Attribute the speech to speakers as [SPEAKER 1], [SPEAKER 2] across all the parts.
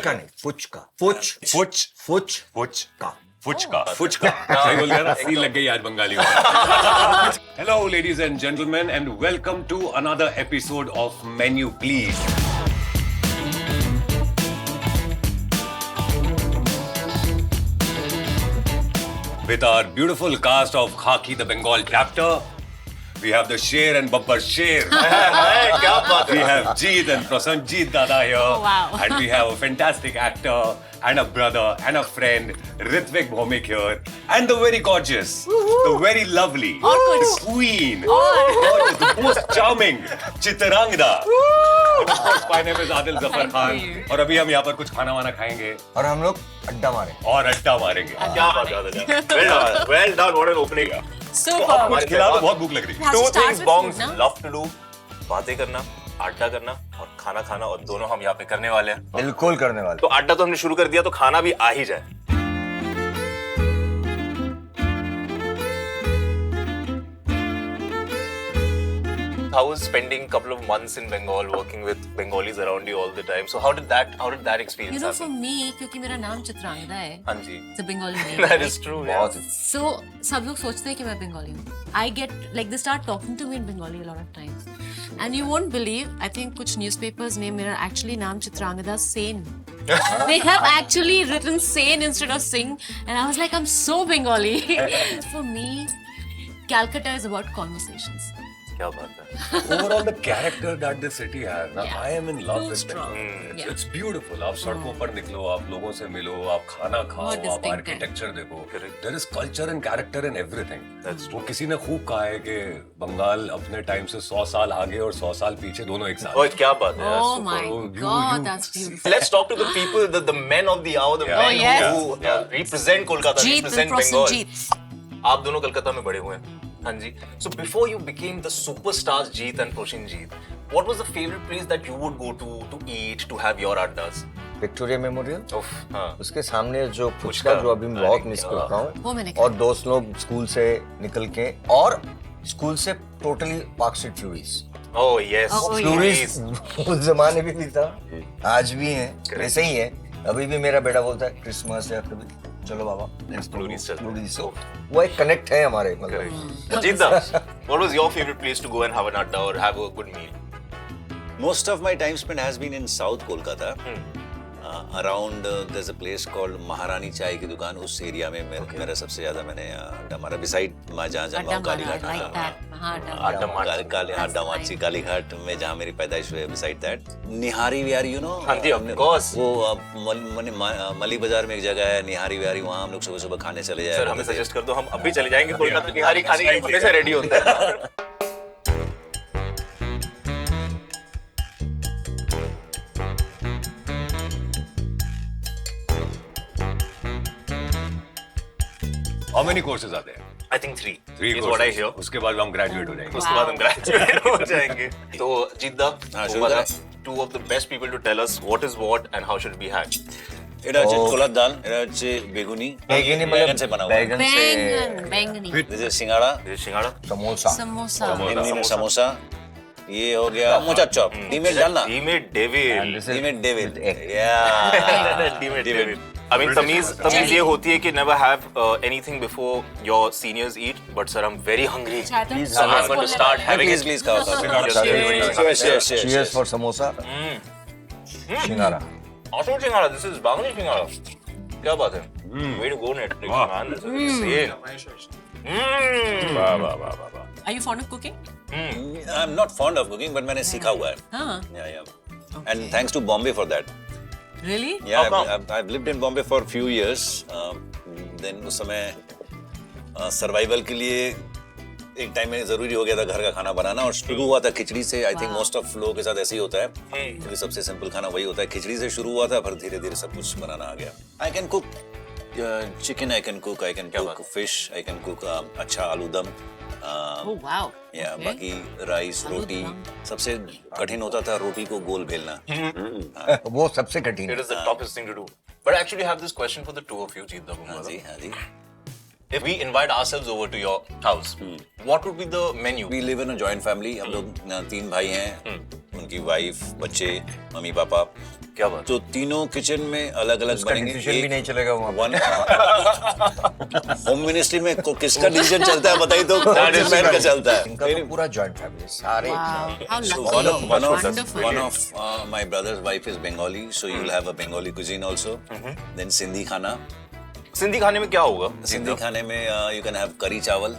[SPEAKER 1] फुचका नहीं, फुचका, फुचका।
[SPEAKER 2] सही बोल दिया ना, सी लग गई आज बंगाली में। Hello ladies and gentleman and welcome to another episode of menu please. With our beautiful cast of Khaki the Bengal chapter, we have the Sher and Babbar Sher. We have Jeet and Prasanjit Dada here.
[SPEAKER 3] Oh, wow.
[SPEAKER 2] And we have a fantastic actor and a brother and a friend, Ritvik Bhomik here. And the very gorgeous, the very lovely,
[SPEAKER 3] और
[SPEAKER 2] the
[SPEAKER 3] कुछ?
[SPEAKER 2] queen, gorgeous, the most charming, Chitrangda. Of course, my name is Adil Zafar
[SPEAKER 3] Thank
[SPEAKER 2] Khan.
[SPEAKER 3] you.
[SPEAKER 2] और अभी हम यहाँ पर कुछ खाना वाना खाएंगे
[SPEAKER 1] और हम लोग अड्डा मारे।
[SPEAKER 2] और अड्डा मारेंगे।
[SPEAKER 4] क्या बात है, well done, what an opening.
[SPEAKER 3] Super.
[SPEAKER 2] कुछ खिला तो बहुत भूख लग रही है।
[SPEAKER 3] Has to
[SPEAKER 4] Two
[SPEAKER 3] start
[SPEAKER 4] things
[SPEAKER 3] with
[SPEAKER 4] bongs
[SPEAKER 3] food, ना?
[SPEAKER 4] love to do, बातें करना, अड्डा करना और खाना खाना, और दोनों हम यहाँ पे करने वाले हैं।
[SPEAKER 1] बिल्कुल करने वाले।
[SPEAKER 4] तो अड्डा तो हमने शुरू कर दिया, तो खाना भी आ ही जाए। How was spending couple of months in Bengal working with Bengalis around you all the time? So how did that experience
[SPEAKER 3] You know, for
[SPEAKER 4] happen?
[SPEAKER 3] me, क्योंकि मेरा नाम चित्रांगदा है,
[SPEAKER 4] हाँ जी,
[SPEAKER 3] it's a Bengali name.
[SPEAKER 4] that is true. Yeah.
[SPEAKER 1] बहुत
[SPEAKER 3] So सब लोग सोचते हैं कि मैं बंगाली हूँ. I get like they start talking to me in Bengali a lot of times, and you won't believe. I think कुछ newspapers ने मेरा actually नाम Chitrangada Sen. They have actually written Sen instead of Singh, and I was like, I'm so Bengali. For me, Calcutta is about conversations.
[SPEAKER 4] क्या बात है।
[SPEAKER 2] Overall, the character that this city has, now
[SPEAKER 3] Yeah.
[SPEAKER 2] I am in love
[SPEAKER 3] Too
[SPEAKER 2] with
[SPEAKER 3] strong.
[SPEAKER 2] it.
[SPEAKER 3] Yeah.
[SPEAKER 2] It's beautiful. आप सड़कों पर निकलो, आप लोगों से मिलो, आप खाना खाओ,
[SPEAKER 3] बहुत
[SPEAKER 2] आप
[SPEAKER 3] distinct है.
[SPEAKER 2] आर्किटेक्चर देखो.
[SPEAKER 4] Correct.
[SPEAKER 2] There is culture and character in everything.
[SPEAKER 4] That's
[SPEAKER 2] वो किसी ने खूब कहा है कि बंगाल अपने टाइम से 100 साल आगे और 100 साल पीछे दोनों एक साथ.
[SPEAKER 4] ओए क्या बात है यार,
[SPEAKER 3] Oh
[SPEAKER 4] super.
[SPEAKER 3] my
[SPEAKER 2] you-
[SPEAKER 3] God, that's beautiful.
[SPEAKER 4] Let's talk to the people, the men of the hour, the
[SPEAKER 2] Yeah.
[SPEAKER 4] men
[SPEAKER 3] Oh, yes.
[SPEAKER 4] who represent Kolkata,
[SPEAKER 3] Jeet and
[SPEAKER 4] represent Bengal.
[SPEAKER 3] Prasanjit.
[SPEAKER 4] आप दोनों कलकत्ता में बड़े हुए हैं, हाँ जी. So before you became the superstars Jeet and Prasanjit, what was the favorite place that you would go to eat, to have your addas?
[SPEAKER 1] Victoria memorial,
[SPEAKER 4] उफ, हाँ.
[SPEAKER 1] उसके सामने जो फुचका
[SPEAKER 4] फुचका,
[SPEAKER 1] जो अभी मैं बहुत मिस
[SPEAKER 4] अरे
[SPEAKER 1] करता
[SPEAKER 3] वो मैंने
[SPEAKER 1] हूँ,
[SPEAKER 3] खाया।
[SPEAKER 1] और दोस्त लोग स्कूल से निकल के, और स्कूल से totally park street Furies.
[SPEAKER 4] Oh yes,
[SPEAKER 3] Oh,
[SPEAKER 1] Furies उस जमाने में भी था, आज भी है,
[SPEAKER 4] Correct.
[SPEAKER 1] ऐसे ही है। अभी भी मेरा बेटा बोलता है क्रिसमस या कभी चलो बाबा let's go
[SPEAKER 4] फ्यूरीज चलते हैं।
[SPEAKER 1] फ्यूरीज। So, वो एक कनेक्ट है हमारे, मतलब
[SPEAKER 4] Jeet da, what was your favorite place to go and have an adda or have a good meal?
[SPEAKER 5] Most of my time spent has been in South Kolkata. Around there's a place called महारानी चाय की दुकान, उस area में मेरा सबसे ज्यादा मैंने अड्डा मारा. बिसाइड मैं जहाँ जन्मा हूँ कालीघाट,
[SPEAKER 3] like that. हाँ,
[SPEAKER 4] अड्डा मार-
[SPEAKER 5] अड्डामाची कालीघाट में जहाँ मेरी पैदाइश हुई है. बिसाइड दैट निहारी विहारी, यू नो,
[SPEAKER 4] हाँ जी, of course.
[SPEAKER 5] वो मली बाजार में एक जगह है निहारी विहारी, वहाँ हम लोग सुबह सुबह खाने चले जाए.
[SPEAKER 4] सर हमें सजेस्ट कर दो, हम अभी चले जाएंगे कोलकाता. निहारी खाने के लिए हमेशा रेडी होते हैं.
[SPEAKER 2] How many courses आते हैं?
[SPEAKER 4] I think three.
[SPEAKER 2] Three
[SPEAKER 4] is
[SPEAKER 2] courses.
[SPEAKER 4] what I hear.
[SPEAKER 2] उसके बाद हम ग्रेजुएट हो जाएंगे.
[SPEAKER 4] उसके बाद हम ग्रेजुएट हो जाएंगे. तो जिद्दा,
[SPEAKER 5] हाँ, शुरू करें.
[SPEAKER 4] two of the best people to tell us what is what and how should it be had.
[SPEAKER 5] এটা হচ্ছে ছোলার ডাল, এটা হচ্ছে বেগুনি,
[SPEAKER 1] बैगनी
[SPEAKER 5] बैगन से बना हुआ.
[SPEAKER 1] बैगन से
[SPEAKER 3] Bangan, bangani.
[SPEAKER 5] This is सिंगाड़ा,
[SPEAKER 4] This is सिंगाड़ा.
[SPEAKER 1] Samosa,
[SPEAKER 3] Samosa.
[SPEAKER 5] Hindi में समोसा. ये हो गया मोचा चॉप. डीमेट डालना.
[SPEAKER 4] Demet David.
[SPEAKER 1] and this is
[SPEAKER 5] demat David.
[SPEAKER 1] egg.
[SPEAKER 4] Demet David. I mean, तमीज ये होती है कि never have anything before your seniors eat. But sir, I'm very hungry.
[SPEAKER 3] Please
[SPEAKER 4] So I'm going to start having
[SPEAKER 5] please
[SPEAKER 4] it.
[SPEAKER 5] Please खाओ.
[SPEAKER 4] Cheers.
[SPEAKER 1] cheers for samosa, Singara.
[SPEAKER 4] Awesome सिंगाड़ा. This is Bangladesh सिंगाड़ा. क्या बात है? Way to go, Netflix,
[SPEAKER 2] वाह.
[SPEAKER 4] man. This is insane.
[SPEAKER 2] वाह वाह वाह वाह वाह.
[SPEAKER 3] Are you fond of cooking?
[SPEAKER 5] I am not fond of cooking, but मैंने सीखा हुआ है.
[SPEAKER 3] हाँ.
[SPEAKER 5] Yeah. And thanks to Bombay for that.
[SPEAKER 3] Really?
[SPEAKER 5] Yeah,
[SPEAKER 4] How come?
[SPEAKER 5] I've lived in Bombay for few years. Then उस समय survival के लिए एक टाइम में जरूरी हो गया था घर का खाना बनाना, और शुरू हुआ था खिचड़ी से. I think
[SPEAKER 3] Wow.
[SPEAKER 5] Most of लोगों के साथ ऐसे ही होता है, क्योंकि सबसे सिंपल खाना वही होता है. खिचड़ी से शुरू हुआ था, फिर धीरे धीरे सब कुछ बनाना आ गया. I can cook chicken, I can cook fish, I can cook अच्छा आलू दम.
[SPEAKER 3] Oh wow.
[SPEAKER 5] या
[SPEAKER 3] Okay.
[SPEAKER 5] बाकी राइस,
[SPEAKER 3] आलू
[SPEAKER 5] रोटी.
[SPEAKER 3] दम.
[SPEAKER 5] सबसे कठिन होता था रोटी को गोल बेलना.
[SPEAKER 1] वो सबसे कठिन
[SPEAKER 4] It
[SPEAKER 1] है।
[SPEAKER 4] is the toughest thing to do. But I actually have this question for the two of you, Jeet da
[SPEAKER 5] हाँ जी, हाँ जी.
[SPEAKER 4] If we invite ourselves over to your house, what would be the menu?
[SPEAKER 5] We live in a joint family. हम लोग 3 भाई हैं. उनकी wife, बच्चे, mummy papa,
[SPEAKER 4] क्या बात
[SPEAKER 5] तो तीनों किचन में अलग अलग
[SPEAKER 1] उसका
[SPEAKER 5] बनेंगे।
[SPEAKER 1] डिसीजन भी नहीं चलेगा वहाँ
[SPEAKER 5] वन होम मिनिस्ट्री में किसका डिसीजन चलता है बताइए तो? मैन का चलता है।
[SPEAKER 1] इनका तो पूरा जॉइंट फैमिली सारे
[SPEAKER 3] Wow, how
[SPEAKER 5] So
[SPEAKER 3] lucky. Wonderful.
[SPEAKER 5] one of my brother's wife is Bengali, so you'll have a Bengali cuisine also. Then Sindhi khana.
[SPEAKER 4] Sindhi खाने में क्या होगा?
[SPEAKER 5] सिंधी खाने में you can have करी चावल.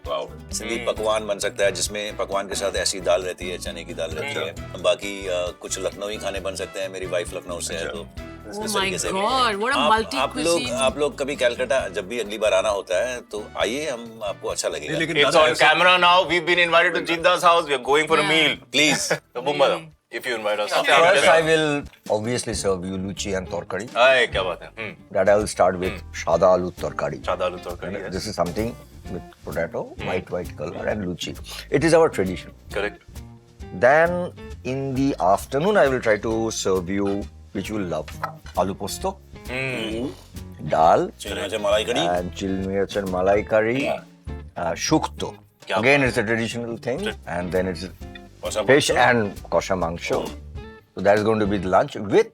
[SPEAKER 2] Wow.
[SPEAKER 5] सिंधी पकवान बन सकता है जिसमें पकवान के साथ ऐसी दाल रहती है, चने की दाल रहती है। बाकी कुछ लखनवी खाने बन सकते हैं। मेरी वाइफ लखनऊ से है तो
[SPEAKER 3] Oh
[SPEAKER 5] इस
[SPEAKER 3] my
[SPEAKER 5] तरीके से
[SPEAKER 3] God, what a multi-cuisine.
[SPEAKER 5] आप लोग कभी कलकत्ता जब भी अगली बार आना होता है तो आइए, हम आपको अच्छा लगेगा।
[SPEAKER 2] लेकिन
[SPEAKER 4] It's
[SPEAKER 2] दादा
[SPEAKER 4] on
[SPEAKER 2] ऐसा-
[SPEAKER 4] camera now. We've been invited to Jidda's house. We are going for a
[SPEAKER 3] Yeah.
[SPEAKER 4] meal.
[SPEAKER 5] Please
[SPEAKER 4] So Bumba, if you invite us.
[SPEAKER 1] First, I will obviously serve you luchi and torkari.
[SPEAKER 4] हाय क्या बात है?
[SPEAKER 1] That I will start with shada aloo torkari.
[SPEAKER 4] सादा आलू तड़कड़ी है.
[SPEAKER 1] This is something with potato, white color and luchi. It is our tradition.
[SPEAKER 4] Correct.
[SPEAKER 1] Then in the afternoon, I will try to serve you, which you will love, aloo posto, dal,
[SPEAKER 5] मलाई कड़ी
[SPEAKER 1] and chili mirch and malai curry, shukto.
[SPEAKER 4] क्या
[SPEAKER 1] Again, it's a traditional thing, and then it's
[SPEAKER 5] Kausa
[SPEAKER 1] fish
[SPEAKER 5] मांसो।
[SPEAKER 1] and kosha mangsho. So that is going to be the lunch with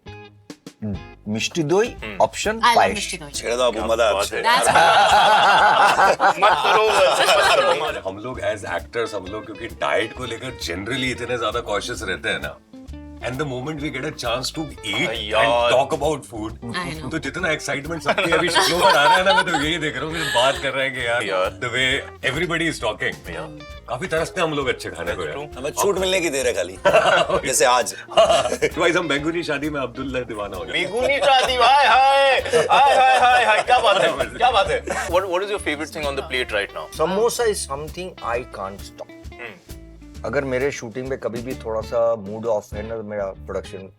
[SPEAKER 1] mishti doi option
[SPEAKER 3] I love
[SPEAKER 1] payesh.
[SPEAKER 3] Mishti Doi.
[SPEAKER 5] छेड़ दो अबू मदा
[SPEAKER 4] बात है.
[SPEAKER 3] That's
[SPEAKER 4] मत करो मत करो.
[SPEAKER 2] हम लोग एज एक्टर्स हम लोग क्योंकि डाइट को लेकर जनरली इतने ज्यादा कॉशियस रहते हैं ना, and the moment we get a chance to eat and
[SPEAKER 4] यार.
[SPEAKER 2] Talk about food,
[SPEAKER 3] I know.
[SPEAKER 2] तो जितना एक्साइटमेंट सबके अभी शक्लों पर आ रहा है ना, मैं तो यही देख रहा हूँ कि बात कर रहे हैं कि यार
[SPEAKER 4] यार.
[SPEAKER 2] The way everybody is talking, काफी तरसते हैं हम लोग अच्छे खाने को यार।
[SPEAKER 5] हमें छूट मिलने की देर है खाली जैसे आज
[SPEAKER 2] Otherwise हम बेंगुनी शादी में अब्दुल्ला दीवाना हो गए।
[SPEAKER 4] बेगुनी शादी. हाय हाय हाय हाय हाय हाय. क्या बात है? क्या बात है? What is your favorite thing on the plate right now?
[SPEAKER 1] Samosa is something I can't stop. अगर मेरे शूटिंग में कभी भी थोड़ा सा मूड ऑफ है ना, मेरा प्रोडक्शन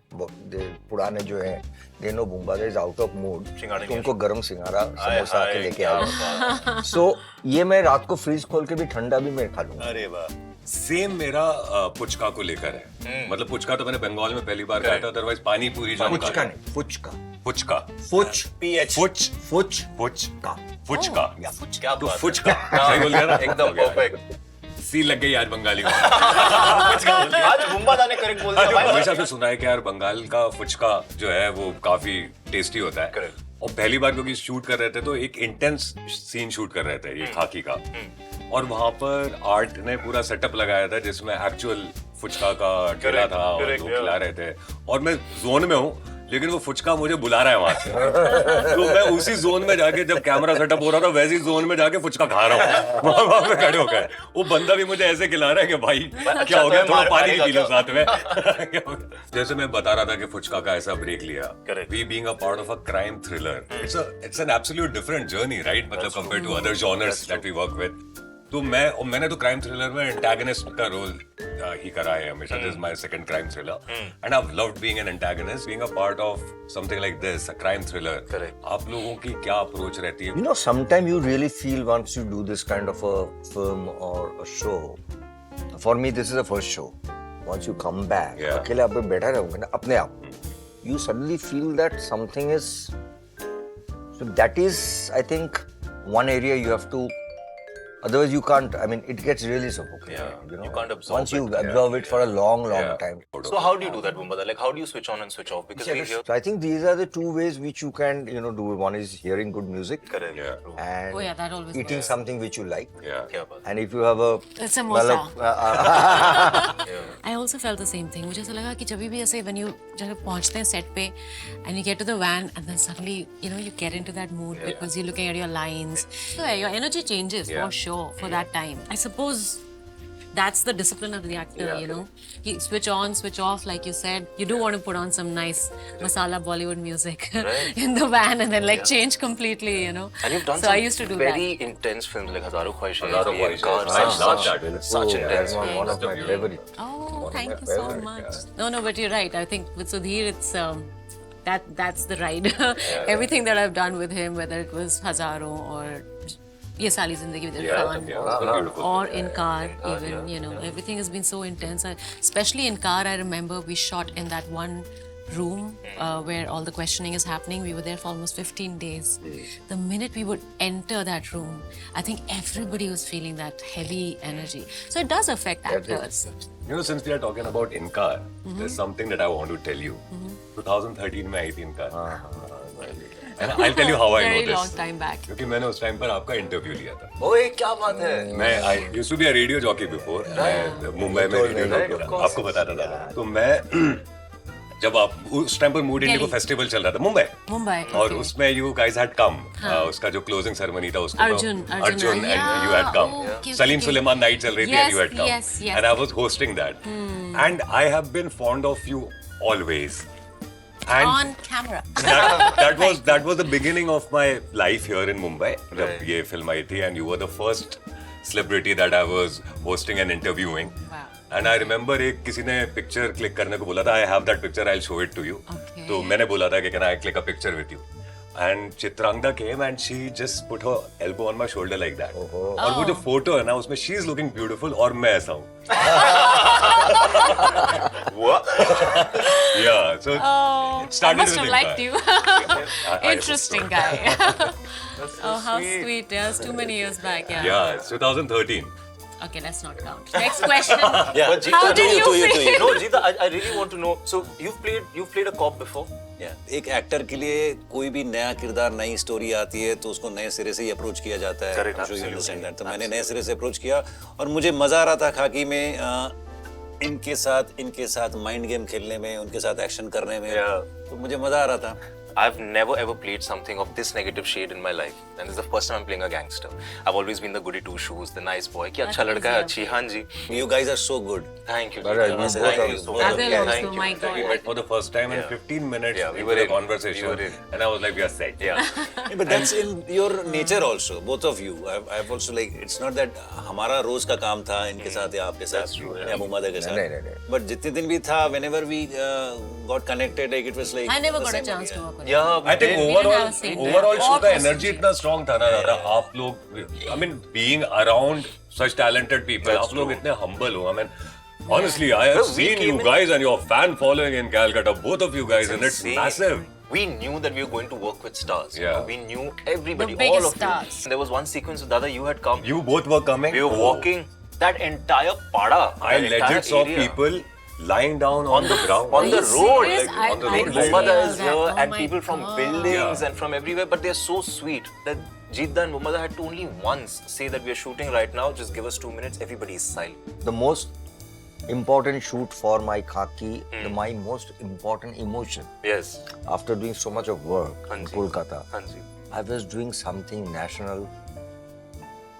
[SPEAKER 1] पुराने जो है they know बुम्बा is out of mood,
[SPEAKER 4] सिंघाड़े
[SPEAKER 1] तो उनको गरम सिंगारा
[SPEAKER 4] हाय
[SPEAKER 1] समोसा
[SPEAKER 4] हाय,
[SPEAKER 1] के लेके
[SPEAKER 4] क्या
[SPEAKER 1] आए। सो ये मैं रात को फ्रीज खोल के भी ठंडा भी मैं खा लूंगा।
[SPEAKER 5] अरे वाह
[SPEAKER 2] सेम मेरा पुचका को लेकर है। मतलब पुचका तो मैंने बंगाल में पहली बार खाया था, अदरवाइज पानी पूरी जो हम
[SPEAKER 1] पुचका
[SPEAKER 2] खाते हैं।
[SPEAKER 1] नहीं, पुचका,
[SPEAKER 2] पुचका
[SPEAKER 1] पुच
[SPEAKER 5] पीएच
[SPEAKER 2] पुच
[SPEAKER 1] पुच
[SPEAKER 2] पुचका पुचका
[SPEAKER 4] क्या
[SPEAKER 2] तो
[SPEAKER 4] बात है?
[SPEAKER 2] फुचका सही बोल गया ना?
[SPEAKER 4] एकदम perfect.
[SPEAKER 2] सी लग गई आज बंगाली में।
[SPEAKER 4] आज बुम्बा दा ने करेक्ट बोल दिया भाई.
[SPEAKER 2] हमेशा से सुना है कि यार बंगाल का फुचका जो है वो काफी टेस्टी होता है।
[SPEAKER 4] Correct.
[SPEAKER 2] और पहली बार क्योंकि शूट कर रहे थे तो एक इंटेंस सीन शूट कर रहे थे ये खाकी का, और वहां पर आर्ट ने पूरा सेटअप लगाया था जिसमें एक्चुअल फुचका का ठेला
[SPEAKER 4] Correct,
[SPEAKER 2] था और
[SPEAKER 4] correct,
[SPEAKER 2] लोग
[SPEAKER 4] yeah.
[SPEAKER 2] खिला रहे थे, और मैं जोन में हूँ लेकिन वो फुचका मुझे बुला रहा है वहां से। तो मैं उसी जोन में जाके जब कैमरा सेटअप हो रहा था वैसी जोन में जाके फुचका खा रहा हूँ वहां पे खड़े होकर। वो बंदा भी मुझे ऐसे खिला रहा है कि भाई क्या हो गया, थोड़ा पानी पी लो साथ में। क्या हो गया? जैसे मैं बता रहा था कि फुचका का ऐसा ब्रेक लिया,
[SPEAKER 4] Correct.
[SPEAKER 2] We being a part of a crime thriller, it's an absolute different journey right, मतलब compare to other genres that we work with. तो मैंने तो क्राइम थ्रिलर में एंटागनिस्ट का रोल ही करा है हमेशा। This is my second crime thriller and I have loved being an antagonist, being a part of something like this, a crime thriller.
[SPEAKER 4] Correct.
[SPEAKER 2] आप लोगों की क्या अप्रोच रहती है?
[SPEAKER 1] You know, sometimes you really feel once you do this kind of a film or a show. For me, this is the first show. Once you come back,
[SPEAKER 2] Yeah.
[SPEAKER 1] अकेले आप पे बैठा रहोगे ना अपने आप, you suddenly feel that something is. So that is, I think, one area you have to. Otherwise, you can't. I mean, it gets really suffocating.
[SPEAKER 4] Yeah,
[SPEAKER 1] you know?
[SPEAKER 4] you can't absorb
[SPEAKER 1] Once you
[SPEAKER 4] it.
[SPEAKER 1] absorb it for a long
[SPEAKER 2] Yeah.
[SPEAKER 1] time.
[SPEAKER 4] So how do you do that, Bumbada? Like how do you switch on and switch off? Because we hear.
[SPEAKER 1] So I think these are the two ways which you can, do. One is hearing good music
[SPEAKER 4] Correct.
[SPEAKER 2] Yeah.
[SPEAKER 4] True.
[SPEAKER 1] and
[SPEAKER 3] Oh, yeah, that always
[SPEAKER 1] eating
[SPEAKER 3] works.
[SPEAKER 1] something which you like.
[SPEAKER 2] Yeah.
[SPEAKER 4] क्या बात?
[SPEAKER 1] And if you have a
[SPEAKER 3] Samosa.
[SPEAKER 1] well,
[SPEAKER 3] I also felt the same thing. मुझे ऐसा लगा कि जब भी ऐसे when you जब पहुंचते हैं सेट पे and you get to the van and then suddenly you get into that mood because you're looking at your lines. So yeah, your energy changes for sure for that time. I suppose that's the discipline of the actor, You switch on, switch off, like you said. You do want to put on some nice masala Bollywood music in the van and then change completely,
[SPEAKER 4] And you've done
[SPEAKER 3] so
[SPEAKER 4] some
[SPEAKER 3] I used to do
[SPEAKER 4] very
[SPEAKER 3] that.
[SPEAKER 4] intense films like Hazaron Khwaishein.
[SPEAKER 2] Hazaron
[SPEAKER 4] Ye
[SPEAKER 2] Khwaishein.
[SPEAKER 4] Kaan,
[SPEAKER 2] I love that.
[SPEAKER 4] Such
[SPEAKER 1] oh,
[SPEAKER 4] intense.
[SPEAKER 1] that's one of my favorite.
[SPEAKER 3] Oh, thank you so much. No, but you're right. I think with Sudhir, it's that's the ride. Everything that I've done with him, whether it was Hazaro or Ye Sali Zindagi with Irfan,
[SPEAKER 2] beautiful.
[SPEAKER 3] or in Car, even everything has been so intense. Especially in Car, I remember we shot in that one room where all the questioning is happening. We were there for almost 15 days. The minute we would enter that room, I think everybody was feeling that heavy energy. So it does affect actors.
[SPEAKER 2] You know, since we are talking about Inkar, there's something that I want to tell you. 2013 में आई थी Inkar. And I'll tell you how I know
[SPEAKER 3] Very
[SPEAKER 2] this.
[SPEAKER 3] long time back.
[SPEAKER 2] क्योंकि मैंने उस time पर आपका interview लिया था.
[SPEAKER 1] ओए क्या बात है.
[SPEAKER 2] मैं I used to be a radio jockey before. मैं मुंबई में रेडियो जॉकी था. आपको बताता था. तो मैं जब आप उस टाइम पर मूड इंडिगो फेस्टिवल चल रहा था मुंबई. और
[SPEAKER 3] okay.
[SPEAKER 2] उसमें you guys had come. उसका जो क्लोजिंग सेरेमनी था उसको
[SPEAKER 3] Arjun,
[SPEAKER 2] and
[SPEAKER 3] yeah.
[SPEAKER 2] you had come.
[SPEAKER 3] Okay,
[SPEAKER 2] Salim
[SPEAKER 3] okay.
[SPEAKER 2] Suleiman night चल रही थी and you had come.
[SPEAKER 3] Yes.
[SPEAKER 2] And I was hosting that. And I have been fond of you always. And
[SPEAKER 3] On camera.
[SPEAKER 2] that was the beginning of my life here in Mumbai. जब ये film आई थी and you were the first celebrity that I was hosting and interviewing.
[SPEAKER 3] Wow.
[SPEAKER 2] And I remember एक किसी ने picture click करने को बोला था. I have that picture. I'll show it to you.
[SPEAKER 3] Okay.
[SPEAKER 2] तो मैंने बोला था कि can I click a picture with you? And Chitrangda came and she just put her elbow on my shoulder like that. और वो जो photo है ना उसमें she is looking beautiful और मैं ऐसा हूँ. Yeah, so
[SPEAKER 3] Oh,
[SPEAKER 2] it
[SPEAKER 3] I
[SPEAKER 2] started
[SPEAKER 3] must
[SPEAKER 2] with
[SPEAKER 3] have
[SPEAKER 2] Inkar.
[SPEAKER 3] liked you. Interesting guy. Oh, how sweet. Yeah, it's too many years back. Yeah.
[SPEAKER 2] Yeah, it's 2013.
[SPEAKER 3] Okay, let's not count. Next question.
[SPEAKER 4] But Jeeta,
[SPEAKER 3] How did you feel?
[SPEAKER 4] No, Jeeta, I really want to know. So you've played a cop before.
[SPEAKER 5] एक actor के लिए कोई भी नया किरदार नई story आती है तो उसको नए सिरे से ही अप्रोच किया जाता है.
[SPEAKER 4] Correct,
[SPEAKER 5] I'm sure you
[SPEAKER 4] absolutely.
[SPEAKER 5] understand that. तो मैंने नए सिरे से अप्रोच किया और मुझे मजा आ रहा था खाकी में इनके साथ माइंड गेम खेलने में, उनके साथ एक्शन करने में. तो मुझे मजा आ रहा था.
[SPEAKER 4] I've never ever played something of this negative shade in my life, and this is the first time I'm playing a gangster. I've always been the goody two shoes, the nice boy. कि अच्छा लड़का है, अच्छी हाँ जी.
[SPEAKER 5] You guys are so good.
[SPEAKER 4] Thank you.
[SPEAKER 1] Brother,
[SPEAKER 4] Jeeta.
[SPEAKER 1] you
[SPEAKER 4] Thank
[SPEAKER 1] both
[SPEAKER 4] you
[SPEAKER 1] are-
[SPEAKER 4] so much.
[SPEAKER 3] Adil
[SPEAKER 4] Yeah,
[SPEAKER 3] also,
[SPEAKER 4] thank you.
[SPEAKER 3] my God.
[SPEAKER 2] We met for the first time and
[SPEAKER 4] Yeah.
[SPEAKER 2] 15 minutes
[SPEAKER 4] Yeah, we
[SPEAKER 2] into
[SPEAKER 4] were
[SPEAKER 2] the
[SPEAKER 4] in.
[SPEAKER 2] conversation,
[SPEAKER 4] We were in.
[SPEAKER 2] and I was like, we are set.
[SPEAKER 4] Yeah.
[SPEAKER 5] But that's in your nature also, both of you. I've also like, it's not that हमारा रोज का काम था इनके साथ या आपके साथ या मुमदा के साथ.
[SPEAKER 1] नहीं.
[SPEAKER 5] But जितने दिन भी था, whenever we got connected, like it was like.
[SPEAKER 3] I never
[SPEAKER 5] the
[SPEAKER 3] got a
[SPEAKER 5] same
[SPEAKER 3] chance to
[SPEAKER 5] again.
[SPEAKER 3] work with
[SPEAKER 4] Yeah,
[SPEAKER 2] I think
[SPEAKER 3] didn't
[SPEAKER 2] overall,
[SPEAKER 3] have a scene there.
[SPEAKER 2] overall show
[SPEAKER 3] Or
[SPEAKER 2] का
[SPEAKER 3] was
[SPEAKER 2] energy इतना strong था ना दादा. आप लोग, I mean, being around such talented people, आप लोग इतने humble हो. I mean, honestly, I have
[SPEAKER 4] Well, we
[SPEAKER 2] seen
[SPEAKER 4] came
[SPEAKER 2] you
[SPEAKER 4] in-
[SPEAKER 2] guys and your fan following in Calcutta, both of you guys, and it's
[SPEAKER 4] insane.
[SPEAKER 2] massive.
[SPEAKER 4] We knew that we were going to work with stars.
[SPEAKER 2] Yeah.
[SPEAKER 4] We knew everybody,
[SPEAKER 3] The biggest
[SPEAKER 4] all of
[SPEAKER 3] stars.
[SPEAKER 4] you. There was one sequence with Dada, you had come.
[SPEAKER 2] You both were coming.
[SPEAKER 4] We were
[SPEAKER 2] Oh.
[SPEAKER 4] walking that entire pada.
[SPEAKER 2] I
[SPEAKER 4] that entire
[SPEAKER 2] legit saw
[SPEAKER 4] area.
[SPEAKER 2] people lying down on the ground.
[SPEAKER 4] On
[SPEAKER 3] Are
[SPEAKER 4] the
[SPEAKER 3] you
[SPEAKER 4] road,
[SPEAKER 3] serious?
[SPEAKER 4] like,
[SPEAKER 3] I-
[SPEAKER 2] on the
[SPEAKER 3] I
[SPEAKER 2] road,
[SPEAKER 3] didn't
[SPEAKER 2] like-
[SPEAKER 3] see
[SPEAKER 4] Mumada
[SPEAKER 3] all
[SPEAKER 4] is
[SPEAKER 3] that.
[SPEAKER 4] here
[SPEAKER 3] Oh
[SPEAKER 4] and
[SPEAKER 3] my
[SPEAKER 4] people from
[SPEAKER 3] God.
[SPEAKER 4] buildings
[SPEAKER 2] Yeah.
[SPEAKER 4] and from everywhere, but they're so sweet that Jeeta and Mumada had to only once say that we are shooting right now, just give us 2 minutes, everybody is silent.
[SPEAKER 1] The most important shoot for my khaki, my most important emotion
[SPEAKER 4] Yes.
[SPEAKER 1] after doing so much of work in
[SPEAKER 4] Hanji.
[SPEAKER 1] Kolkata.
[SPEAKER 4] Hanji.
[SPEAKER 1] I was doing something national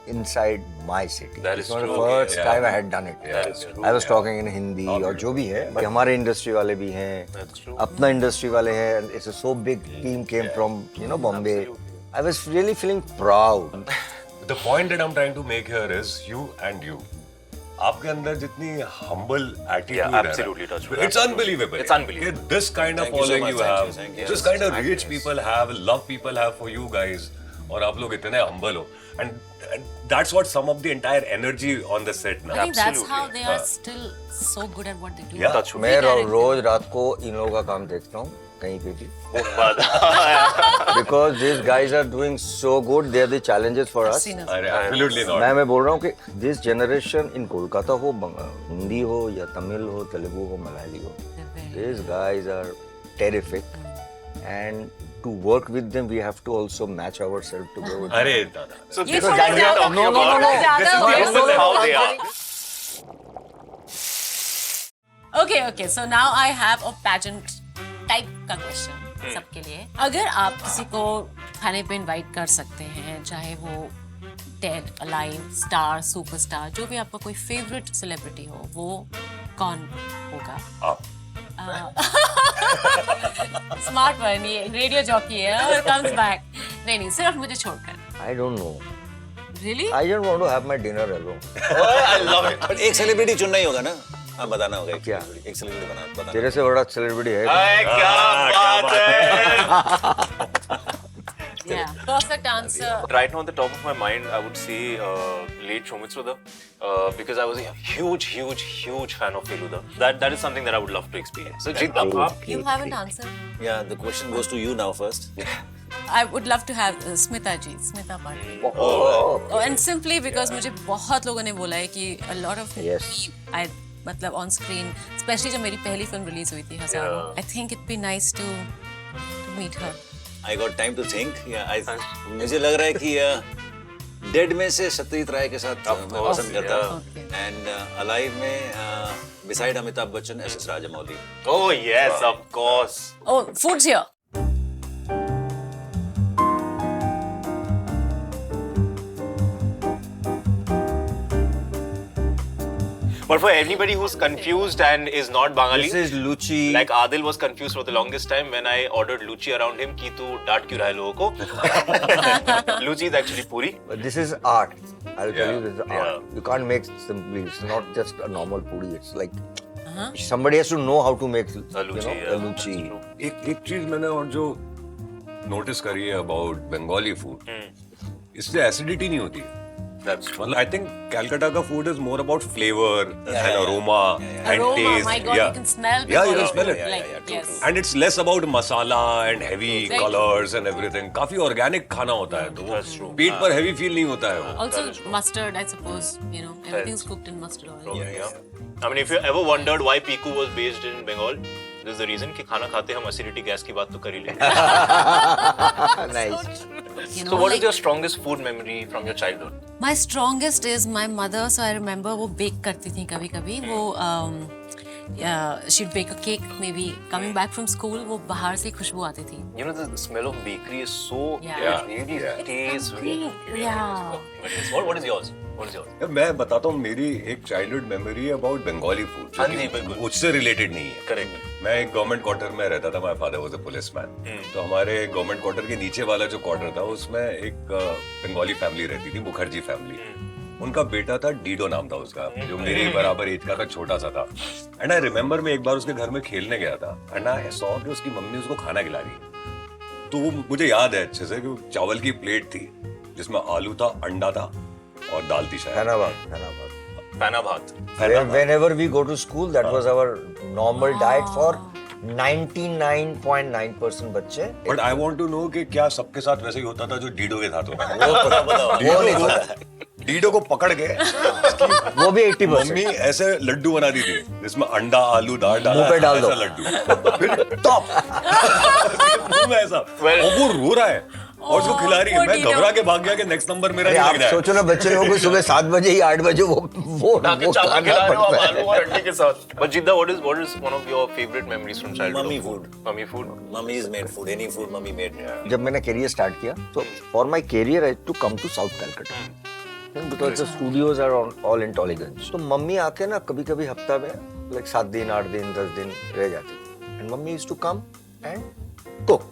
[SPEAKER 1] inside my city.
[SPEAKER 4] That
[SPEAKER 1] It's
[SPEAKER 4] is
[SPEAKER 1] not
[SPEAKER 4] true.
[SPEAKER 1] the first
[SPEAKER 2] Yeah.
[SPEAKER 1] time I had done it.
[SPEAKER 2] Yeah, it's true.
[SPEAKER 1] I was talking in Hindi और जो भी है, but हमारे industry वाले भी हैं,
[SPEAKER 4] That's true.
[SPEAKER 1] अपना industry वाले हैं, and it's a so big team came from Bombay. I was really feeling proud.
[SPEAKER 2] The point that I'm trying to make here is you and you. आपके अंदर जितनी humble attitude
[SPEAKER 4] Yeah,
[SPEAKER 2] है ना,
[SPEAKER 4] absolutely, touch wood,
[SPEAKER 2] it's
[SPEAKER 4] absolutely.
[SPEAKER 2] unbelievable.
[SPEAKER 4] It's unbelievable.
[SPEAKER 2] कि This kind of
[SPEAKER 5] Thank you so
[SPEAKER 2] following
[SPEAKER 5] much,
[SPEAKER 2] you
[SPEAKER 5] thank
[SPEAKER 2] have,
[SPEAKER 5] you, thank you.
[SPEAKER 2] this kind of rich people have, love people have for you guys, और आप लोग इतने humble हो, and that's what some of the entire energy on the set now.
[SPEAKER 3] I think that's how
[SPEAKER 4] Absolutely.
[SPEAKER 3] they are still so good at what they do.
[SPEAKER 2] Yeah.
[SPEAKER 4] Touch wood.
[SPEAKER 1] मैं
[SPEAKER 3] Correct.
[SPEAKER 1] रोज रात को इन लोगों का काम देखता हूँ कहीं पे भी.
[SPEAKER 4] But
[SPEAKER 1] Because these guys are doing so good, they are the challenges for us.
[SPEAKER 3] Seen us.
[SPEAKER 2] अरे absolutely not.
[SPEAKER 1] मैं बोल रहा हूँ कि this generation in कोलकाता हो, हिंदी हो या तमिल हो, तेलुगु हो, मलयाली हो,
[SPEAKER 3] They're very-
[SPEAKER 1] these guys are terrific, and to work with them we have to also match ourselves to go with them.
[SPEAKER 2] अरे दादा.
[SPEAKER 4] so
[SPEAKER 3] ये
[SPEAKER 4] this is
[SPEAKER 3] थोड़ा
[SPEAKER 4] what we are
[SPEAKER 3] ज्यादा-
[SPEAKER 4] talking
[SPEAKER 1] no, no,
[SPEAKER 4] about.
[SPEAKER 1] no, no.
[SPEAKER 3] ज्यादा
[SPEAKER 4] This
[SPEAKER 3] हो
[SPEAKER 4] is
[SPEAKER 3] गया।
[SPEAKER 4] this is how they are.
[SPEAKER 3] Okay, so now I have a pageant type का question सबके लिए. अगर आप किसी को खाने पे इनवाइट कर सकते हैं, चाहे वो डेड, अलाइव, स्टार, सुपरस्टार, जो भी आपका कोई फेवरेट सेलिब्रिटी हो, वो कौन होगा?
[SPEAKER 2] आप.
[SPEAKER 3] स्मार्ट वन, ये रेडियो जॉकी है और कम्स बैक. नहीं, सिर्फ मुझे छोड़कर.
[SPEAKER 1] I don't know.
[SPEAKER 3] Really?
[SPEAKER 1] I just want to have my dinner alone.
[SPEAKER 4] I love it.
[SPEAKER 5] But एक सेलिब्रिटी चुनना ही होगा ना. हाँ बताना होगा.
[SPEAKER 1] क्या?
[SPEAKER 5] एक सेलिब्रिटी बताना.
[SPEAKER 1] तेरे से बड़ा सेलिब्रिटी है.
[SPEAKER 4] अरे क्या बात है.
[SPEAKER 3] Yeah, perfect answer.
[SPEAKER 4] Right now, on the top of my mind, I would say late Soumitra, because I was a huge fan of Feluda. That is something that I would love to experience. So, Jeet,
[SPEAKER 3] You haven't answered.
[SPEAKER 5] Yeah, the question goes to you now first.
[SPEAKER 3] I would love to have Smita ji, Smita Patil. Oh, and simply because मुझे बहुत लोगों ने बोला है कि a lot of
[SPEAKER 1] Yes.
[SPEAKER 3] I मतलब on screen, especially जब मेरी पहली फिल्म रिलीज हुई थी हजारों, I think it'd be nice to meet her.
[SPEAKER 5] I got time to think. Yeah, मुझे लग रहा है कि डेड में से सत्यजीत राय के साथ मैं पसंद करता हूँ.
[SPEAKER 3] Okay.
[SPEAKER 5] And Alive में beside Amitabh Bachchan SS Rajamouli.
[SPEAKER 4] oh yes, of course.
[SPEAKER 3] Oh, food's here.
[SPEAKER 4] But for anybody who's confused and is not Bangali,
[SPEAKER 1] This is Luchi.
[SPEAKER 4] like Adil was confused for the longest time when I ordered Luchi around him कि तू डांट क्यों रहा है लोगों को? Luchi is actually puri.
[SPEAKER 1] But this is art. I'll tell you, this is art.
[SPEAKER 4] Yeah.
[SPEAKER 1] You can't make simply. It's not just a normal puri. It's like somebody has to know how to make
[SPEAKER 4] luchi,
[SPEAKER 1] a luchi.
[SPEAKER 2] एक चीज मैंने और जो notice करी है about Bengali food, इससे acidity नहीं होती है.
[SPEAKER 4] That's true.
[SPEAKER 2] मतलब आई थिंक कलकत्ता का food is more about flavour and aroma and
[SPEAKER 3] Aroma,
[SPEAKER 2] taste.
[SPEAKER 3] my God, you can smell.
[SPEAKER 2] Yeah, you can
[SPEAKER 3] Bengali
[SPEAKER 2] smell
[SPEAKER 3] food.
[SPEAKER 2] it.
[SPEAKER 3] Like, yes.
[SPEAKER 2] And it's less about masala and heavy
[SPEAKER 3] Very
[SPEAKER 2] colors and everything. काफी organic खाना होता है, तो वो पेट पर heavy feel नहीं होता है वो.
[SPEAKER 3] Also mustard, I suppose. You know, everything's cooked in mustard oil.
[SPEAKER 4] Yeah. I mean, if you ever wondered why Piku was based in Bengal, this is the reason कि खाना खाते हम acidity gas की बात तो कर ही लेते हैं.
[SPEAKER 1] Nice.
[SPEAKER 3] You know,
[SPEAKER 4] So, what is
[SPEAKER 3] like,
[SPEAKER 4] your strongest food memory from your childhood?
[SPEAKER 3] My strongest is my mother. So I remember वो bake करती थी कभी-कभी. वो she'd bake a cake maybe coming back from school. वो बाहर से खुशबू आती थी.
[SPEAKER 4] You know, the smell of bakery is so
[SPEAKER 3] Yeah.
[SPEAKER 4] it really tastes really.
[SPEAKER 3] Yeah.
[SPEAKER 4] What is yours? What is yours?
[SPEAKER 2] यार, मैं बताता हूँ मेरी एक childhood memory about Bengali food.
[SPEAKER 4] हाँ जी, बिल्कुल.
[SPEAKER 2] उससे रिलेटेड नहीं है.
[SPEAKER 4] Correct.
[SPEAKER 2] मैं एक गवर्नमेंट क्वार्टर में रहता था. My father was a policeman. तो हमारे गवर्नमेंट क्वार्टर के नीचे वाला जो क्वार्टर था उसमें एक बंगाली फैमिली रहती थी, मुखर्जी फैमिली. उनका बेटा था, डीडो नाम था उसका, जो मेरे बराबर एज का था, छोटा सा था. एंड आई रिमेम्बर मैं एक बार उसके घर में खेलने गया था एंड आई सॉ कि उसकी मम्मी उसको खाना खिला रही है. तो वो मुझे याद है अच्छे से कि वो चावल की प्लेट थी जिसमें आलू था, अंडा था और दाल थी शायद.
[SPEAKER 1] Thanabad.
[SPEAKER 4] Pana bhat.
[SPEAKER 1] Whenever we go to school, that was our normal diet for 99.9% बच्चे.
[SPEAKER 2] But I want to know कि क्या सबके साथ वैसे ही होता था जो डीडो के साथ होता था.
[SPEAKER 1] वो नहीं पता.
[SPEAKER 2] डीडो को पकड़ के
[SPEAKER 1] वो भी 80%.
[SPEAKER 2] मम्मी ऐसे लड्डू बना दी थी जिसमें अंडा, आलू, दाल डाला,
[SPEAKER 1] मुंह पे डाल दो.
[SPEAKER 2] ऐसा लड्डू. फिर टॉप मुंह में ऐसा. और वो रो रहा है और उसको खिला रही है. मैं घबरा के भाग गया कि नेक्स्ट नंबर मेरा
[SPEAKER 1] अरे
[SPEAKER 2] नहीं
[SPEAKER 1] आप
[SPEAKER 2] लग रहा है.
[SPEAKER 1] सोचो ना, बच्चे लोगों को सुबह 7 बजे ही 8 बजे वो
[SPEAKER 4] चावल
[SPEAKER 1] खाना
[SPEAKER 4] खिला रहे हो आप
[SPEAKER 1] पड़ता
[SPEAKER 4] आलू
[SPEAKER 1] है.
[SPEAKER 4] और अंडे के साथ. But Jidda, what is one of your favorite memories from childhood?
[SPEAKER 5] Mummy food.
[SPEAKER 4] Mummy food.
[SPEAKER 5] Mummy's made food. Any food mummy made.
[SPEAKER 1] जब मैंने करियर स्टार्ट किया तो for my career I to come to south Calcutta because the studios are all in Tollygunge. तो mummy आके ना कभी कभी हफ्ता में लाइक 7 दिन 8 दिन 10 दिन रह जाती. And mummy used to come and cook.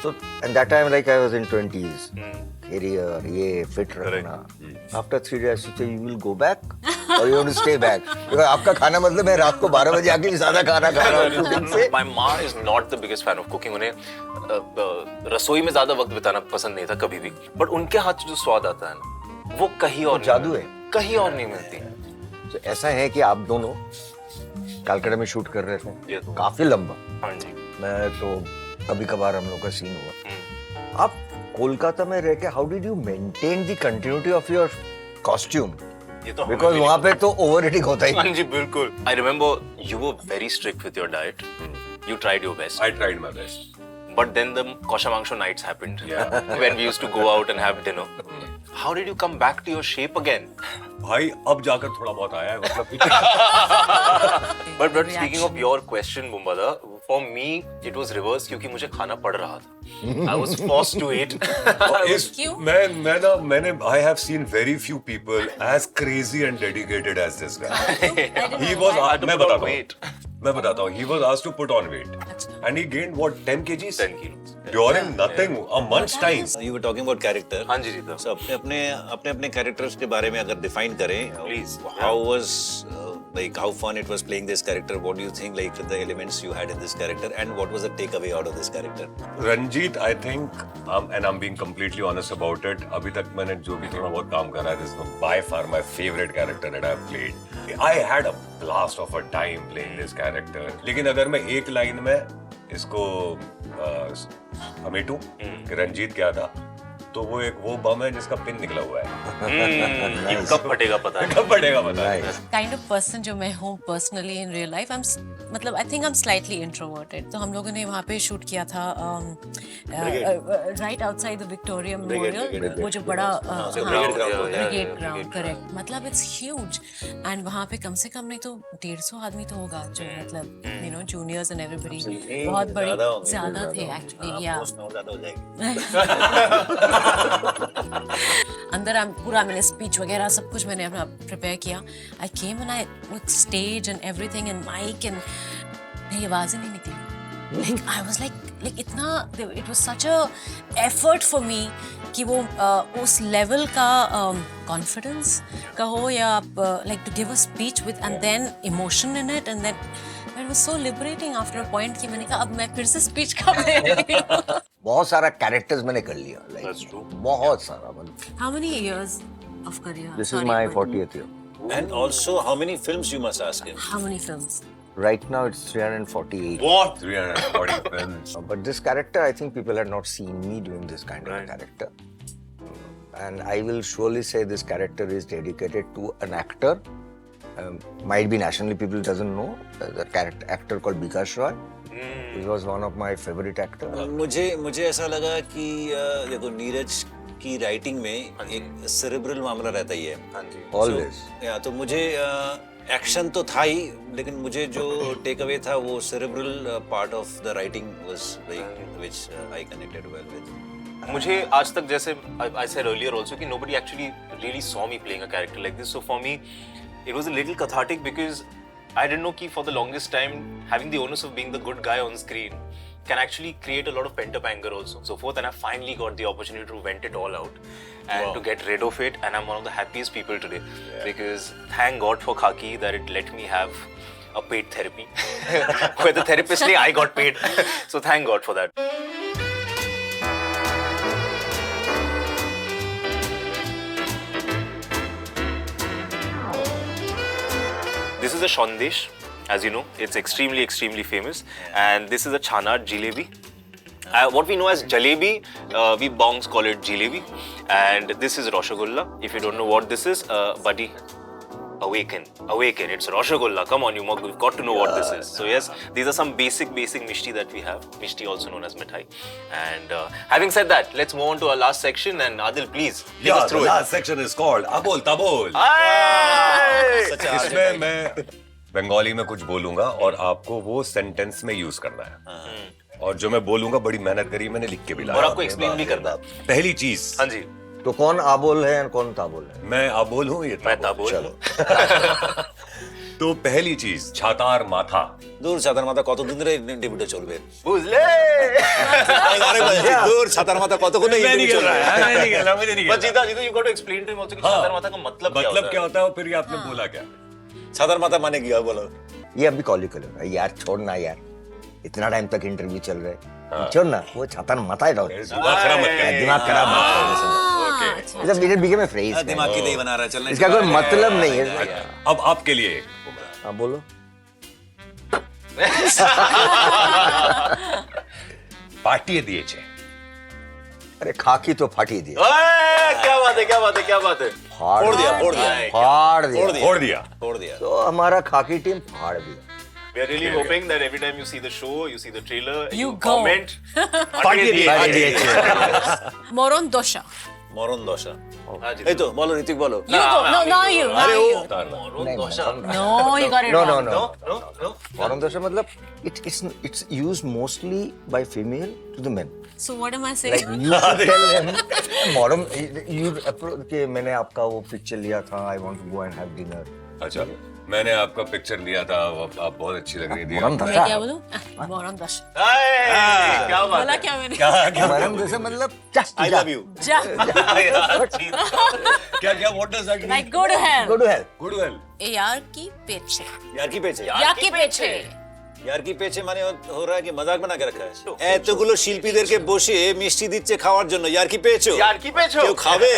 [SPEAKER 1] So and that time like I was in 20s. Career, ये fit रखना. After 3 days, I said, you will go back or you want to stay back? Because आपका खाना मतलब मैं रात को 12 बजे आके भी ज्यादा खाना खा रहा हूँ shooting से.
[SPEAKER 4] My mom is not the biggest fan of cooking. उन्हें रसोई में ज्यादा वक्त बिताना पसंद नहीं था कभी भी. But उनके हाथ से जो स्वाद आता है ना, वो कहीं और
[SPEAKER 1] जादू
[SPEAKER 4] नहीं
[SPEAKER 1] है.
[SPEAKER 4] मिलती. कहीं और नहीं मिलती.
[SPEAKER 1] तो ऐसा है कि आप दोनों कलकत्ता में शूट कर रहे थे काफी लंबा.
[SPEAKER 4] हाँ जी.
[SPEAKER 1] मैं तो कभी कभार हम लोग का सीन हुआ. आप कोलकाता में रह के how did you maintain the continuity of your costume?
[SPEAKER 4] ये तो
[SPEAKER 1] बिकॉज वहाँ पे तो ओवर ईटिंग होता ही.
[SPEAKER 4] हाँ जी बिल्कुल. I remember you were very strict with your diet. You tried your best.
[SPEAKER 2] I tried my best.
[SPEAKER 4] But then the Koshamangsho nights happened.
[SPEAKER 2] Yeah.
[SPEAKER 4] When we used to go out and have dinner. How did you come back to your shape again?
[SPEAKER 2] भाई अब जाकर थोड़ा बहुत आया है मतलब.
[SPEAKER 4] But speaking of your question, Bumbada, for me it was reverse क्योंकि मुझे खाना पड़ रहा था. I was forced to eat.
[SPEAKER 3] क्यों?
[SPEAKER 2] मैंने I have seen very few people as crazy and dedicated as this guy. He was मैं बताता हूँ. He was asked to put on weight and he gained what 10 kgs
[SPEAKER 4] 10 kilos.
[SPEAKER 2] during nothing a month's time.
[SPEAKER 5] You were talking about character.
[SPEAKER 4] हाँ जी जीता.
[SPEAKER 5] So अपने characters के बारे में अगर डिफाइन करें,
[SPEAKER 4] Please.
[SPEAKER 5] how was like how fun it was playing this character. What do you think, like the elements you had in this character, and what was the takeaway out of this character?
[SPEAKER 2] Ranjit, I think, and I'm being completely honest about it, अभी तक मैंने जो भी थोड़ा बहुत काम करा है, this is by far my favorite character that I've played. I had a blast of a time playing this character. लेकिन अगर मैं एक लाइन में इसको समेटूं कि रंजीत क्या था, तो वो एक वो बम है जिसका पिन निकला हुआ है।
[SPEAKER 4] ये कब फटेगा पता है।
[SPEAKER 2] कब पड़ेगा पता है।
[SPEAKER 3] काइंड ऑफ पर्सन जो मैं हूँ पर्सनली इन रियल लाइफ, मतलब I think I am slightly introverted. तो हम लोगों ने वहाँ पे शूट किया था right outside the Victoria memorial, वो जो बड़ा ब्रिगेड ग्राउंड, करेक्ट। मतलब इट्स ह्यूज, एंड वहाँ पे कम से कम नहीं तो 150 आदमी तो होगा, जो मतलब you know juniors and everybody बहुत बड़ी ज्यादा थे एक्चुअली। या अंदर पूरा मैंने स्पीच वगैरह सब कुछ मैंने अपना प्रिपेयर किया। I came and I with stage and everything and mic, and मेरी आवाज़ ही नहीं निकली। लाइक आई वाज लाइक इतना, it was such a effort for me कि वो उस लेवल का कॉन्फिडेंस का हो, या आप like to give a speech with and then emotion in it, and then it was so liberating after a point कि मैंने कहा अब मैं फिर से स्पीच कब दे रही हूँ।
[SPEAKER 1] बहुत सारा कैरेक्टर्स मैंने कर लिया, like बहुत सारा। मतलब
[SPEAKER 3] How many years of career?
[SPEAKER 1] this is
[SPEAKER 3] Sorry,
[SPEAKER 1] my
[SPEAKER 3] but
[SPEAKER 1] 40th year.
[SPEAKER 5] And also, how many films you must ask him?
[SPEAKER 3] How many films?
[SPEAKER 1] Right now it's 348.
[SPEAKER 2] What? 340 films.
[SPEAKER 1] But this character, I think people had not seen me doing this kind of a character. And I will surely say this character is dedicated to an actor. Might be nationally people doesn't know. The actor called Bikash Roy. He was one of my favorite actors.
[SPEAKER 5] मुझे ऐसा लगा कि देखो नीरज की writing में एक cerebral मामला रहता ही है।
[SPEAKER 1] Always.
[SPEAKER 5] या तो मुझे एक्शन तो था ही, लेकिन मुझे जो टेक अवे था वो cerebral part of the writing was like which I connected well with.
[SPEAKER 4] मुझे आज तक, जैसे I said earlier also, कि nobody actually really saw me playing a character like this. So for me, it was a little cathartic because I didn't know कि for the longest time having the onus of being the good guy on screen can actually create a lot of pent up anger also, so forth, and I finally got the opportunity to vent it all out and to get rid of it, and I'm one of the happiest people today because thank God for Khaki that it let me have a paid therapy where the therapist I got paid, so thank God for that. This is a Shondesh, as you know. It's extremely famous. And this is a Chanat Jalebi. What we know as Jalebi, we Bongs call it Jalebi. And this is Rasgulla. If you don't know what this is, buddy, awaken. It's Rasgulla. Come on, you've got to know what this is. So yes, these are some basic mishti that we have. Mishti also known as mithai. And having said that, let's move on to our last section. And Adil, please, take us through
[SPEAKER 2] the
[SPEAKER 4] it.
[SPEAKER 2] last section is called Abol Tabol. इसमें मैं बंगाली में कुछ बोलूंगा और आपको वो sentence में use करना है, और जो मैं बोलूंगा बड़ी मेहनत करी मैंने, लिख के भी लाया
[SPEAKER 4] और आपको एक्सप्लेन भी करना है।
[SPEAKER 2] पहली चीज।
[SPEAKER 4] हाँ जी।
[SPEAKER 1] तो कौन आबोल है और कौन ताबोल है?
[SPEAKER 2] मैं आबोल हूँ, ये
[SPEAKER 4] मैं ताबोल।
[SPEAKER 1] चलो।
[SPEAKER 2] तो पहली चीज, छातार माथा।
[SPEAKER 5] दूर ছাতার মাথা কতদিন ধরে ইন্টারভিউটা চলবে?
[SPEAKER 4] बुझले।
[SPEAKER 5] दूर ছাতার মাথা কতক্ষণ ইন্টারভিউ চলবে?
[SPEAKER 2] मैं नहीं खेला, मुझे नहीं
[SPEAKER 4] But
[SPEAKER 2] खेला।
[SPEAKER 4] Jita, you got to explain to him also कि छातार माथा का मतलब क्या होता है?
[SPEAKER 2] और फिर ये आपने बोला क्या?
[SPEAKER 5] ছাতার মাথা মানে কি বলো?
[SPEAKER 1] ये अभी कॉलिकुलर यार, छोड़ना यार, इतना टाइम तक इंटरव्यू चल रहे, छोड़ना वो छातार माथा है।
[SPEAKER 2] दिमाग खराब मत कर।
[SPEAKER 1] दिमाग खराब मत कर।
[SPEAKER 3] अच्छा,
[SPEAKER 1] मतलब मेरे बीगे में फ्रेज है,
[SPEAKER 5] दिमाग की दही बना रहा है, चलना
[SPEAKER 1] इसका कोई मतलब नहीं है।
[SPEAKER 2] अब आपके लिए
[SPEAKER 1] हाँ बोलो।
[SPEAKER 2] पार्टी दिए छे।
[SPEAKER 1] अरे खाकी तो फाटी दी,
[SPEAKER 4] क्या बात है।
[SPEAKER 5] फोड़ दिया
[SPEAKER 1] फाड़ दिया। तो हमारा खाकी टीम फाड़ दिया।
[SPEAKER 4] We are really hoping that every time you see the show, you see the trailer,
[SPEAKER 3] You go.
[SPEAKER 4] comment.
[SPEAKER 2] Party दिए।
[SPEAKER 3] Moron Dosha.
[SPEAKER 5] মরণ দশা।
[SPEAKER 4] हाँ जी।
[SPEAKER 5] এই তো বলো, ঋতিক বলো।
[SPEAKER 3] You go. No, you.
[SPEAKER 5] अरे
[SPEAKER 3] You.
[SPEAKER 5] वो
[SPEAKER 1] नहीं,
[SPEAKER 3] No, you got it
[SPEAKER 1] No,
[SPEAKER 3] wrong.
[SPEAKER 1] no. Moron dosha मतलब it's used mostly by female to the men.
[SPEAKER 3] So what am I
[SPEAKER 1] Like
[SPEAKER 3] saying?
[SPEAKER 1] you should tell him, moron, you approach कि मैंने आपका वो picture लिया था, I want to go and have dinner.
[SPEAKER 2] अच्छा। मैंने आपका पिक्चर लिया था, आप बहुत अच्छी लग रही थी।
[SPEAKER 1] मरण
[SPEAKER 3] मैं
[SPEAKER 1] दशा
[SPEAKER 3] क्या बोलूं मोहन दश
[SPEAKER 4] हाय, क्या बात
[SPEAKER 3] बोला क्या मैंने
[SPEAKER 1] मरण दशा मतलब just
[SPEAKER 5] I
[SPEAKER 1] जा।
[SPEAKER 5] love you.
[SPEAKER 3] जा
[SPEAKER 2] क्या क्या what does that
[SPEAKER 3] like go to hell
[SPEAKER 1] Go to hell.
[SPEAKER 2] Good well.
[SPEAKER 3] यार की पेछे
[SPEAKER 5] यार की पेचे
[SPEAKER 3] यार की पेछे
[SPEAKER 5] यार কি পেছে মানে हो रहा है कि मजाक बना के रखा है এতগুলো শিল্পীদেরকে বসে মিষ্টি দিচ্ছে খাওয়ার জন্য यार কি পেয়েছো
[SPEAKER 4] यार की पेछो
[SPEAKER 5] কেউ খাবে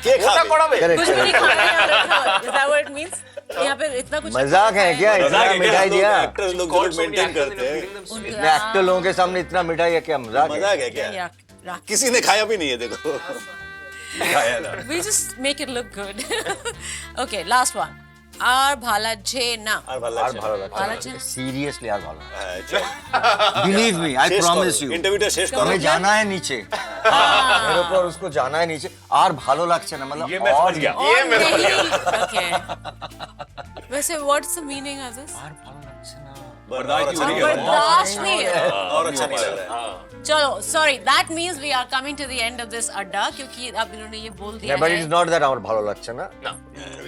[SPEAKER 5] কে
[SPEAKER 4] मोटा
[SPEAKER 5] খাবে
[SPEAKER 4] कोड़ा में
[SPEAKER 1] Correct,
[SPEAKER 3] कुछ भी
[SPEAKER 1] correct.
[SPEAKER 3] नहीं खाना है is that what it means यहाँ पे इतना कुछ
[SPEAKER 1] मजाक है क्या? इतना मिठाई दिया?
[SPEAKER 5] एक्टर्स लोग जो मेंटेन करते हैं
[SPEAKER 1] इतने एक्टर लोगों के सामने इतना मिठाई है क्या? मजाक है?
[SPEAKER 5] मजाक है क्या
[SPEAKER 3] या
[SPEAKER 5] किसी ने खाया भी नहीं है देखो
[SPEAKER 3] we just make it look good okay last one আর ভালা যে না
[SPEAKER 5] আর ভালো
[SPEAKER 1] আর
[SPEAKER 5] লাগছে
[SPEAKER 1] ভালো
[SPEAKER 3] ভালো
[SPEAKER 1] লাগছে
[SPEAKER 3] লাগছে?
[SPEAKER 1] सीरियसली यार भालो
[SPEAKER 5] হ্যাঁ
[SPEAKER 1] believe me I promise you
[SPEAKER 5] इंटरव्यूটা শেষ করো
[SPEAKER 1] हमें जाना है नीचे मेरे ऊपर उसको जाना है नीचे और भालो লাগছে ना मतलब
[SPEAKER 2] ये मैं
[SPEAKER 1] और
[SPEAKER 2] समझ गया।
[SPEAKER 3] और
[SPEAKER 4] ये मैं समझ
[SPEAKER 3] नहीं okay वैसे what's the meaning of this
[SPEAKER 1] और भालो লাগছে ना
[SPEAKER 2] बर्दाश्त
[SPEAKER 5] और
[SPEAKER 2] नहीं
[SPEAKER 5] अच्छा
[SPEAKER 2] है।
[SPEAKER 3] बर्दाश्त नहीं है
[SPEAKER 5] और अच्छा नहीं लग रहा है
[SPEAKER 3] चलो sorry that means we are coming to the end of this adda क्योंकि अब इन्होंने ये बोल दिया
[SPEAKER 1] Yeah, but
[SPEAKER 3] है
[SPEAKER 1] it's not that our ভালো লাগছে না
[SPEAKER 4] ना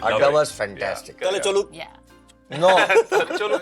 [SPEAKER 1] Adda was fantastic
[SPEAKER 5] তাহলে চলুক
[SPEAKER 3] yeah
[SPEAKER 1] no
[SPEAKER 4] चलो